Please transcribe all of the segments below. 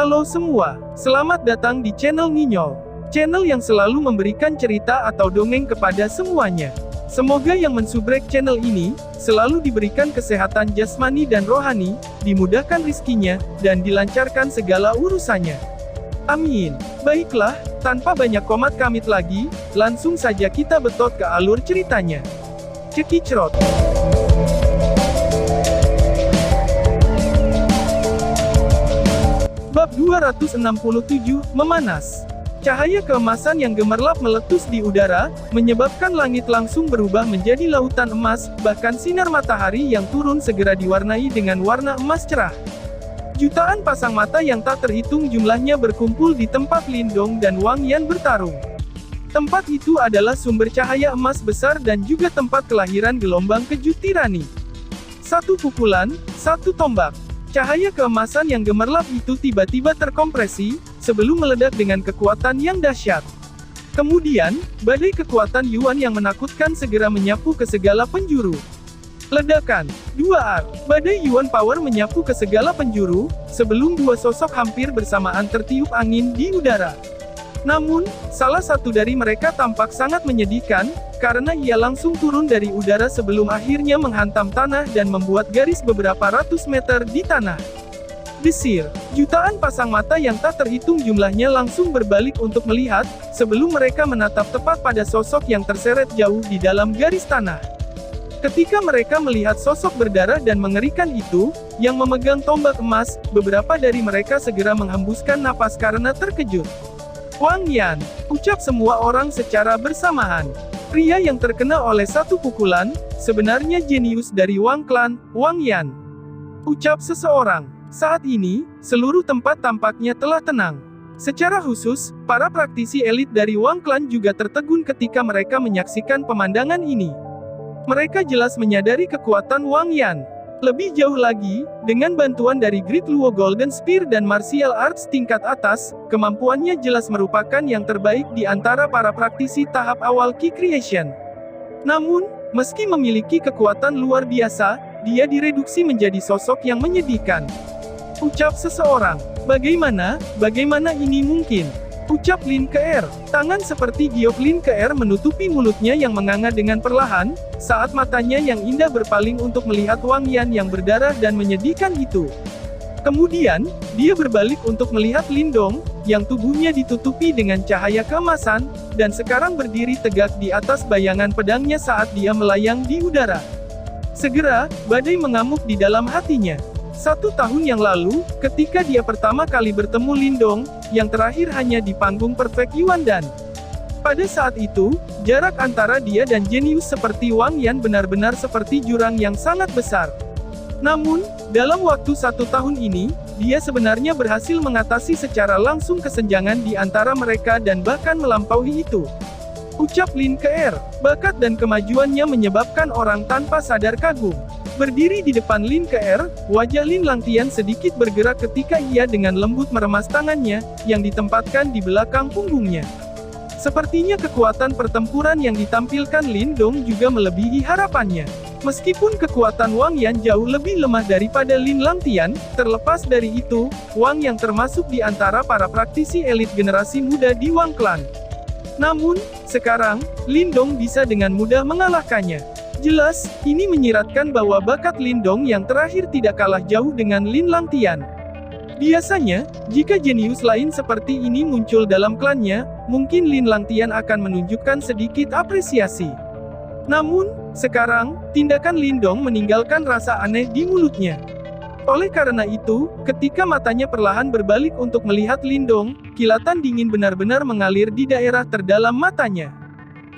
Halo semua, selamat datang di channel Nginyol. Channel yang selalu memberikan cerita atau dongeng kepada semuanya. Semoga yang mensubrek channel ini, selalu diberikan kesehatan jasmani dan rohani, dimudahkan rizkinya, dan dilancarkan segala urusannya. Amin. Baiklah, tanpa banyak komat kamit lagi, langsung saja kita betot ke alur ceritanya. Cekicrot. Bab 267, Memanas. Cahaya keemasan yang gemerlap meletus di udara, menyebabkan langit langsung berubah menjadi lautan emas, bahkan sinar matahari yang turun segera diwarnai dengan warna emas cerah. Jutaan pasang mata yang tak terhitung jumlahnya berkumpul di tempat Lindong dan Wang Yan bertarung. Tempat itu adalah sumber cahaya emas besar dan juga tempat kelahiran gelombang kejut tirani. Satu pukulan, satu tombak. Cahaya keemasan yang gemerlap itu tiba-tiba terkompresi, sebelum meledak dengan kekuatan yang dahsyat. Kemudian, badai kekuatan Yuan yang menakutkan segera menyapu ke segala penjuru. Ledakan. 2 Badai Yuan Power menyapu ke segala penjuru, sebelum dua sosok hampir bersamaan tertiup angin di udara. Namun, salah satu dari mereka tampak sangat menyedihkan, karena ia langsung turun dari udara sebelum akhirnya menghantam tanah dan membuat garis beberapa ratus meter di tanah. Desir. Jutaan pasang mata yang tak terhitung jumlahnya langsung berbalik untuk melihat, sebelum mereka menatap tepat pada sosok yang terseret jauh di dalam garis tanah. Ketika mereka melihat sosok berdarah dan mengerikan itu, yang memegang tombak emas, beberapa dari mereka segera menghembuskan napas karena terkejut. Wang Yan, ucap semua orang secara bersamaan. Pria yang terkena oleh satu pukulan, sebenarnya jenius dari Wang Clan, Wang Yan. Ucap seseorang. Saat ini, seluruh tempat tampaknya telah tenang. Secara khusus, para praktisi elit dari Wang Clan juga tertegun ketika mereka menyaksikan pemandangan ini. Mereka jelas menyadari kekuatan Wang Yan. Lebih jauh lagi, dengan bantuan dari Great Luo Golden Spear dan Martial Arts tingkat atas, kemampuannya jelas merupakan yang terbaik di antara para praktisi tahap awal Ki Creation. Namun, meski memiliki kekuatan luar biasa, dia direduksi menjadi sosok yang menyedihkan. Ucap seseorang. Bagaimana ini mungkin? Ucap Lin Keer. Tangan seperti giok Lin Keer menutupi mulutnya yang menganga dengan perlahan, saat matanya yang indah berpaling untuk melihat Wang Yan yang berdarah dan menyedihkan itu. Kemudian, dia berbalik untuk melihat Lindong, yang tubuhnya ditutupi dengan cahaya keemasan, dan sekarang berdiri tegak di atas bayangan pedangnya saat dia melayang di udara. Segera, badai mengamuk di dalam hatinya. 1 tahun yang lalu, ketika dia pertama kali bertemu Lindong, yang terakhir hanya di panggung Perfect Yuan Dan. Pada saat itu, jarak antara dia dan jenius seperti Wang Yan benar-benar seperti jurang yang sangat besar. Namun, dalam waktu 1 tahun ini, dia sebenarnya berhasil mengatasi secara langsung kesenjangan di antara mereka dan bahkan melampaui itu. Ucap Lin Keer, bakat dan kemajuannya menyebabkan orang tanpa sadar kagum. Berdiri di depan Lin Keer, wajah Lin Langtian sedikit bergerak ketika ia dengan lembut meremas tangannya, yang ditempatkan di belakang punggungnya. Sepertinya kekuatan pertempuran yang ditampilkan Lindong juga melebihi harapannya. Meskipun kekuatan Wang Yan jauh lebih lemah daripada Lin Langtian, terlepas dari itu, Wang yang termasuk di antara para praktisi elit generasi muda di Wang Clan. Namun, sekarang, Lindong bisa dengan mudah mengalahkannya. Jelas, ini menyiratkan bahwa bakat Lindong yang terakhir tidak kalah jauh dengan Lin Langtian. Biasanya, jika jenius lain seperti ini muncul dalam klannya, mungkin Lin Langtian akan menunjukkan sedikit apresiasi. Namun, sekarang, tindakan Lindong meninggalkan rasa aneh di mulutnya. Oleh karena itu, ketika matanya perlahan berbalik untuk melihat Lindong, kilatan dingin benar-benar mengalir di daerah terdalam matanya.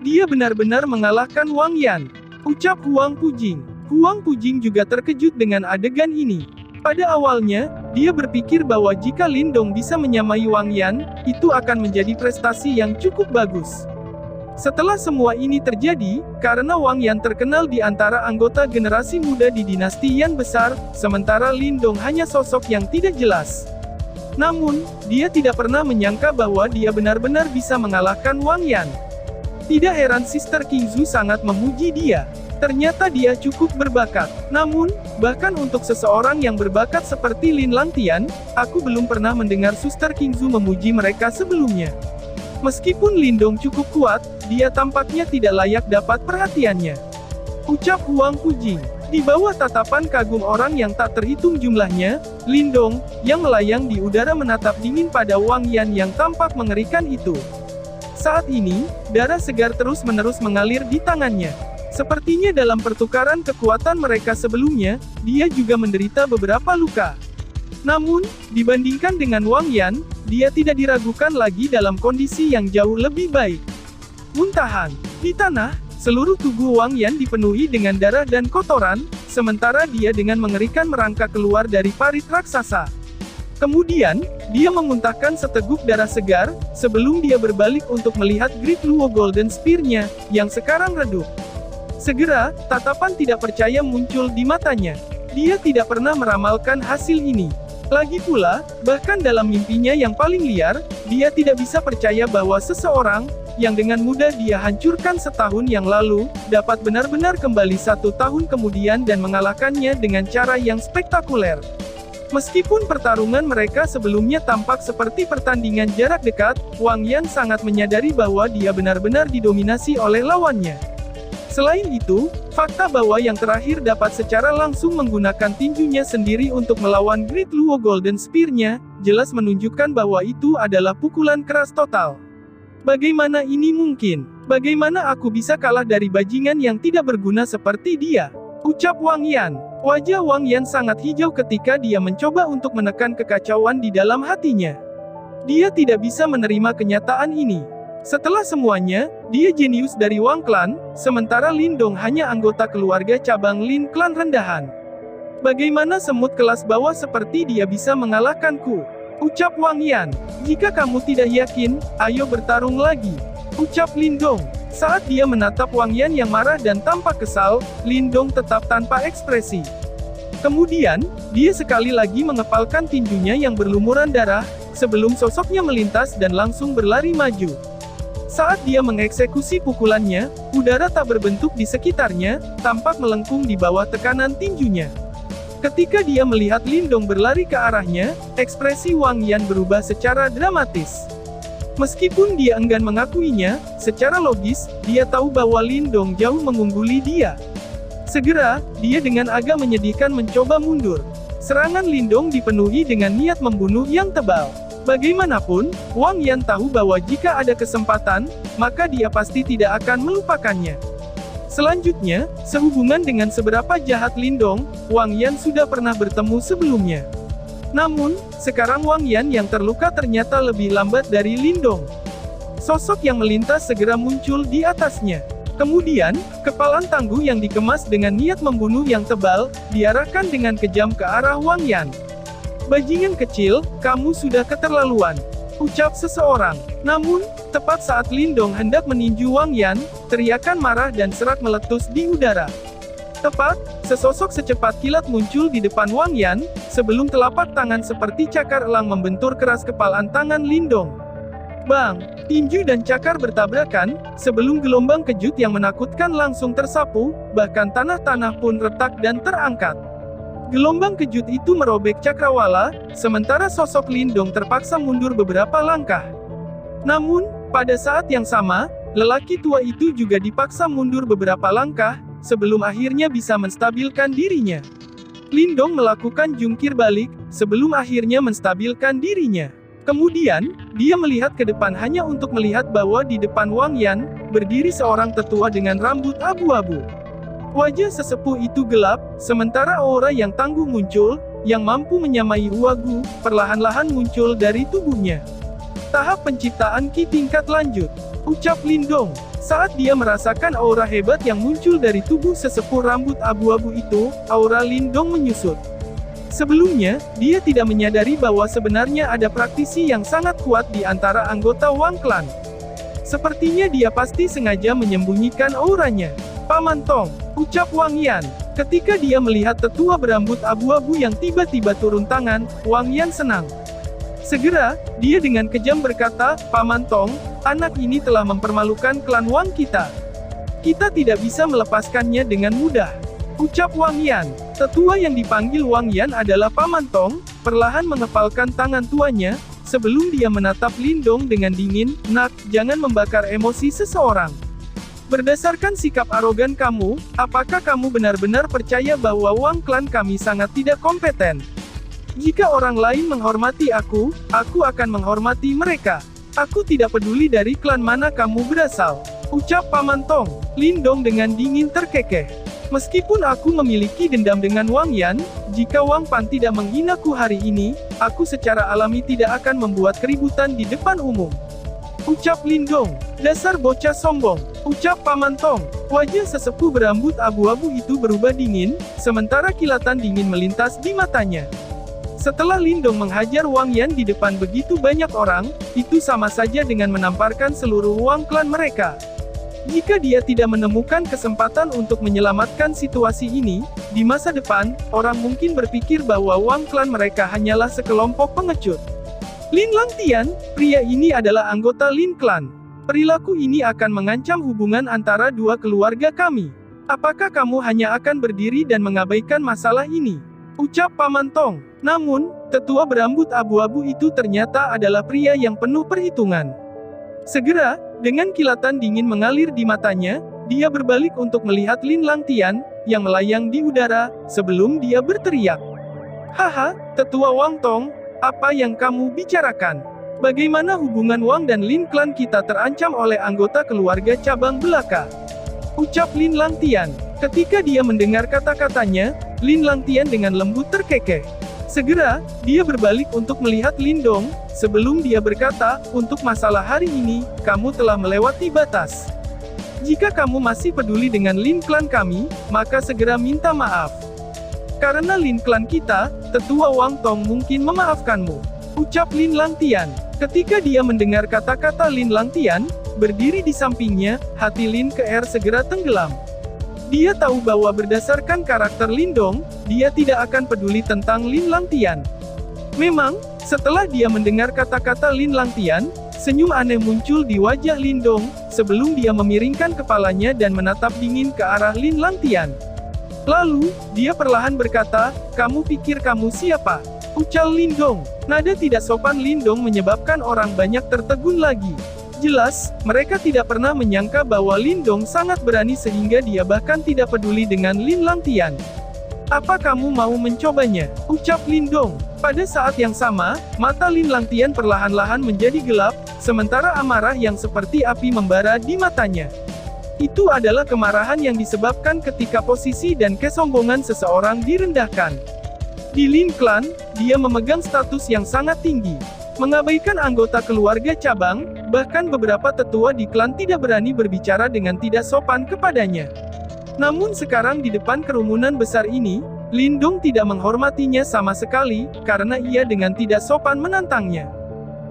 Dia benar-benar mengalahkan Wang Yan. Ucap Huang Pujing. Huang Pujing juga terkejut dengan adegan ini. Pada awalnya, dia berpikir bahwa jika Lindong bisa menyamai Wang Yan, itu akan menjadi prestasi yang cukup bagus. Setelah semua ini terjadi, karena Wang Yan terkenal di antara anggota generasi muda di dinasti Yan besar, sementara Lindong hanya sosok yang tidak jelas. Namun, dia tidak pernah menyangka bahwa dia benar-benar bisa mengalahkan Wang Yan. Tidak heran Sister Qingzu sangat memuji dia. Ternyata dia cukup berbakat. Namun, bahkan untuk seseorang yang berbakat seperti Lin Langtian, aku belum pernah mendengar Suster Qingzu memuji mereka sebelumnya. Meskipun Lindong cukup kuat, dia tampaknya tidak layak dapat perhatiannya. Ucap Huang Pujing. Di bawah tatapan kagum orang yang tak terhitung jumlahnya, Lindong, yang melayang di udara menatap dingin pada Wang Yan yang tampak mengerikan itu. Saat ini, darah segar terus-menerus mengalir di tangannya. Sepertinya dalam pertukaran kekuatan mereka sebelumnya, dia juga menderita beberapa luka. Namun, dibandingkan dengan Wang Yan, dia tidak diragukan lagi dalam kondisi yang jauh lebih baik. Muntahan. Di tanah, seluruh tubuh Wang Yan dipenuhi dengan darah dan kotoran, sementara dia dengan mengerikan merangkak keluar dari parit raksasa. Kemudian, dia memuntahkan seteguk darah segar, sebelum dia berbalik untuk melihat Great Luo Golden Spear-nya, yang sekarang redup. Segera, tatapan tidak percaya muncul di matanya. Dia tidak pernah meramalkan hasil ini. Lagi pula, bahkan dalam mimpinya yang paling liar, dia tidak bisa percaya bahwa seseorang, yang dengan mudah dia hancurkan setahun yang lalu, dapat benar-benar kembali 1 tahun kemudian dan mengalahkannya dengan cara yang spektakuler. Meskipun pertarungan mereka sebelumnya tampak seperti pertandingan jarak dekat, Wang Yan sangat menyadari bahwa dia benar-benar didominasi oleh lawannya. Selain itu, fakta bahwa yang terakhir dapat secara langsung menggunakan tinjunya sendiri untuk melawan Great Luo Golden Spear-nya, jelas menunjukkan bahwa itu adalah pukulan keras total. Bagaimana ini mungkin? Bagaimana aku bisa kalah dari bajingan yang tidak berguna seperti dia? Ucap Wang Yan. Wajah Wang Yan sangat hijau ketika dia mencoba untuk menekan kekacauan di dalam hatinya. Dia tidak bisa menerima kenyataan ini. Setelah semuanya, dia jenius dari Wang Clan, sementara Lindong hanya anggota keluarga cabang Lin Clan rendahan. Bagaimana semut kelas bawah seperti dia bisa mengalahkanku? Ucap Wang Yan. Jika kamu tidak yakin, ayo bertarung lagi. Ucap Lindong. Saat dia menatap Wang Yan yang marah dan tampak kesal, Lindong tetap tanpa ekspresi. Kemudian, dia sekali lagi mengepalkan tinjunya yang berlumuran darah, sebelum sosoknya melintas dan langsung berlari maju. Saat dia mengeksekusi pukulannya, udara tak berbentuk di sekitarnya, tampak melengkung di bawah tekanan tinjunya. Ketika dia melihat Lindong berlari ke arahnya, ekspresi Wang Yan berubah secara dramatis. Meskipun dia enggan mengakuinya, secara logis, dia tahu bahwa Lindong jauh mengungguli dia. Segera, dia dengan agak menyedihkan mencoba mundur. Serangan Lindong dipenuhi dengan niat membunuh yang tebal. Bagaimanapun, Wang Yan tahu bahwa jika ada kesempatan, maka dia pasti tidak akan melupakannya. Selanjutnya, sehubungan dengan seberapa jahat Lindong, Wang Yan sudah pernah bertemu sebelumnya. Namun, sekarang Wang Yan yang terluka ternyata lebih lambat dari Lindong. Sosok yang melintas segera muncul di atasnya. Kemudian, kepalan tangguh yang dikemas dengan niat membunuh yang tebal, diarahkan dengan kejam ke arah Wang Yan. Bajingan kecil, kamu sudah keterlaluan. Ucap seseorang. Namun, tepat saat Lindong hendak meninju Wang Yan, teriakan marah dan serak meletus di udara. Tepat, sesosok secepat kilat muncul di depan Wang Yan, sebelum telapak tangan seperti cakar elang membentur keras kepalan tangan Lindong. Bang! Tinju dan cakar bertabrakan, sebelum gelombang kejut yang menakutkan langsung tersapu, bahkan tanah-tanah pun retak dan terangkat. Gelombang kejut itu merobek cakrawala, sementara sosok Lindong terpaksa mundur beberapa langkah. Namun, pada saat yang sama, lelaki tua itu juga dipaksa mundur beberapa langkah, sebelum akhirnya bisa menstabilkan dirinya. Lindong melakukan jungkir balik, sebelum akhirnya menstabilkan dirinya. Kemudian, dia melihat ke depan hanya untuk melihat bahwa di depan Wang Yan, berdiri seorang tetua dengan rambut abu-abu. Wajah sesepuh itu gelap, sementara aura yang tangguh muncul, yang mampu menyamai Huagu, perlahan-lahan muncul dari tubuhnya. Tahap penciptaan Qi tingkat lanjut. Ucap Lindong. Saat dia merasakan aura hebat yang muncul dari tubuh sesepuh rambut abu-abu itu, aura Lindong menyusut. Sebelumnya, dia tidak menyadari bahwa sebenarnya ada praktisi yang sangat kuat di antara anggota Wang Clan. Sepertinya dia pasti sengaja menyembunyikan auranya. Paman Tong, ucap Wang Yan. Ketika dia melihat tetua berambut abu-abu yang tiba-tiba turun tangan, Wang Yan senang. Segera, dia dengan kejam berkata, Paman Tong, anak ini telah mempermalukan klan Wang kita. Kita tidak bisa melepaskannya dengan mudah. Ucap Wang Yan. Tetua yang dipanggil Wang Yan adalah Paman Tong, perlahan mengepalkan tangan tuanya, sebelum dia menatap Lindong dengan dingin. Nak, jangan membakar emosi seseorang. Berdasarkan sikap arogan kamu, apakah kamu benar-benar percaya bahwa Wang klan kami sangat tidak kompeten? Jika orang lain menghormati aku akan menghormati mereka. Aku tidak peduli dari klan mana kamu berasal. Ucap Paman Tong. Lindong dengan dingin terkekeh. Meskipun aku memiliki dendam dengan Wang Yan, jika Wang Pan tidak menghinaku hari ini, aku secara alami tidak akan membuat keributan di depan umum. Ucap Lindong. Dasar bocah sombong. Ucap Paman Tong. Wajah sesepuh berambut abu-abu itu berubah dingin, sementara kilatan dingin melintas di matanya. Setelah Lindong menghajar Wang Yan di depan begitu banyak orang, itu sama saja dengan menamparkan seluruh Wang klan mereka. Jika dia tidak menemukan kesempatan untuk menyelamatkan situasi ini, di masa depan, orang mungkin berpikir bahwa Wang klan mereka hanyalah sekelompok pengecut. Lin Langtian, pria ini adalah anggota Lin Clan. Perilaku ini akan mengancam hubungan antara dua keluarga kami. Apakah kamu hanya akan berdiri dan mengabaikan masalah ini? Ucap Paman Tong. Namun, tetua berambut abu-abu itu ternyata adalah pria yang penuh perhitungan. Segera, dengan kilatan dingin mengalir di matanya, dia berbalik untuk melihat Lin Langtian, yang melayang di udara, sebelum dia berteriak. Haha, tetua Wang Tong, apa yang kamu bicarakan? Bagaimana hubungan Wang dan Lin klan kita terancam oleh anggota keluarga cabang belaka? Ucap Lin Langtian. Ketika dia mendengar kata-katanya, Lin Langtian dengan lembut terkekeh. Segera, dia berbalik untuk melihat Lindong, sebelum dia berkata, untuk masalah hari ini, kamu telah melewati batas. Jika kamu masih peduli dengan Lin klan kami, maka segera minta maaf. Karena Lin klan kita, tetua Wang Tong mungkin memaafkanmu. Ucap Lin Langtian. Ketika dia mendengar kata-kata Lin Langtian, berdiri di sampingnya, hati Lin Keer segera tenggelam. Dia tahu bahwa berdasarkan karakter Lindong, dia tidak akan peduli tentang Lin Langtian. Memang, setelah dia mendengar kata-kata Lin Langtian, senyum aneh muncul di wajah Lindong, sebelum dia memiringkan kepalanya dan menatap dingin ke arah Lin Langtian. Lalu, dia perlahan berkata, kamu pikir kamu siapa? Ucal Lindong. Nada tidak sopan Lindong menyebabkan orang banyak tertegun lagi. Jelas, mereka tidak pernah menyangka bahwa Lindong sangat berani sehingga dia bahkan tidak peduli dengan Lin Langtian. Apa kamu mau mencobanya? Ucap Lindong. Pada saat yang sama, mata Lin Langtian perlahan-lahan menjadi gelap, sementara amarah yang seperti api membara di matanya. Itu adalah kemarahan yang disebabkan ketika posisi dan kesombongan seseorang direndahkan. Di Lin Clan, dia memegang status yang sangat tinggi. Mengabaikan anggota keluarga cabang, bahkan beberapa tetua di klan tidak berani berbicara dengan tidak sopan kepadanya. Namun sekarang di depan kerumunan besar ini, Lindong tidak menghormatinya sama sekali, karena ia dengan tidak sopan menantangnya.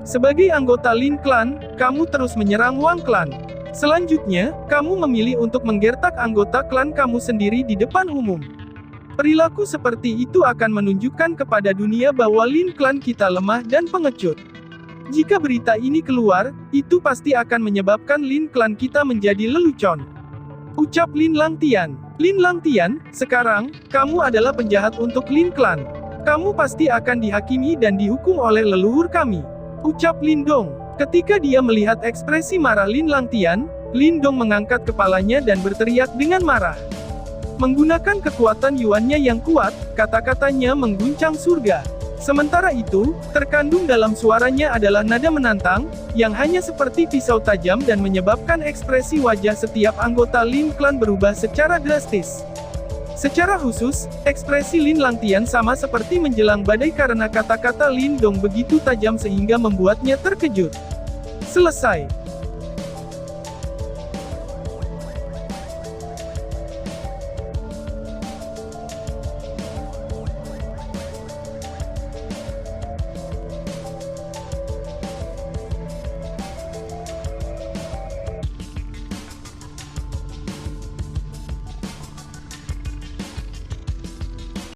Sebagai anggota Lin Clan, kamu terus menyerang Wang Clan. Selanjutnya, kamu memilih untuk menggertak anggota klan kamu sendiri di depan umum. Perilaku seperti itu akan menunjukkan kepada dunia bahwa Lin Clan kita lemah dan pengecut. Jika berita ini keluar, itu pasti akan menyebabkan Lin Clan kita menjadi lelucon. Ucap Lin Langtian. Lin Langtian, sekarang, kamu adalah penjahat untuk Lin Clan. Kamu pasti akan dihakimi dan dihukum oleh leluhur kami. Ucap Lindong. Ketika dia melihat ekspresi marah Lin Langtian, Lindong mengangkat kepalanya dan berteriak dengan marah. Menggunakan kekuatan yuannya yang kuat, kata-katanya mengguncang surga. Sementara itu, terkandung dalam suaranya adalah nada menantang, yang hanya seperti pisau tajam dan menyebabkan ekspresi wajah setiap anggota Lin Clan berubah secara drastis. Secara khusus, ekspresi Lin Langtian sama seperti menjelang badai karena kata-kata Lindong begitu tajam sehingga membuatnya terkejut. Selesai.